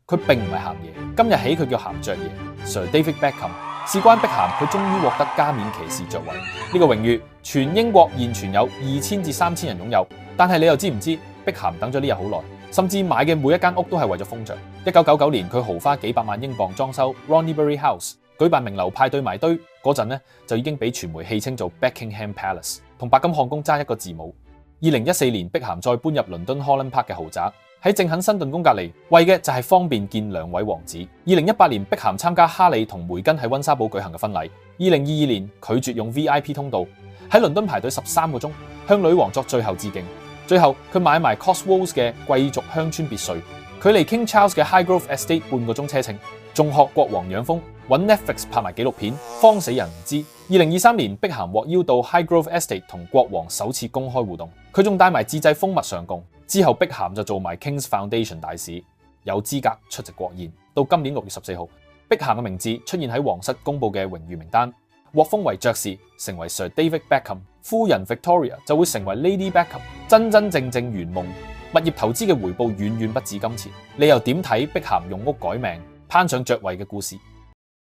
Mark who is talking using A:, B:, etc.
A: 佢並唔係鹹爺，今日起佢叫鹹爵爺 Sir David Beckham。事關碧咸，佢終於獲得加冕騎士爵位呢個榮譽，全英國現存有2000至3000人擁有。但係你又知唔知碧咸等咗呢日好耐，甚至買嘅每一間屋都係為咗封爵。1999年佢豪花幾百萬英鎊裝修 Ronniebury House， 舉辦名流派對埋堆嗰陣呢，就已經俾傳媒戲稱做 Buckingham Palace， 同白金漢宮爭一個字母。2014年碧咸再搬入倫敦 Holland Park 嘅豪宅，喺正肯辛頓宮隔離，為嘅就係方便見兩位王子。2018年碧咸參加哈利同梅根喺溫莎堡舉行嘅婚禮。2022年拒絕用 VIP 通道，喺倫敦排隊13個鐘，向女王作最後致敬。最後佢買埋 Cotswolds 嘅貴族鄉村別墅，距離 King Charles 嘅 Highgrove Estate 半個鐘車程，仲學國王養蜂，揾 Netflix 拍埋紀錄片，慌死人唔知。2023年碧咸獲邀到 Highgrove Estate 同國王首次公開互動，佢仲帶埋自製蜂蜜上貢。之後碧咸就做埋 King's Foundation 大使，有資格出席國宴。到今年6月14號，碧咸嘅名字出現喺皇室公佈嘅榮譽名單，獲封為爵士，成為 Sir David Beckham。夫人 Victoria 就會成為 Lady Beckham， 真真正正圓夢。物業投資嘅回報遠遠不止金錢。你又點睇碧咸用屋改命，攀上爵位嘅故事？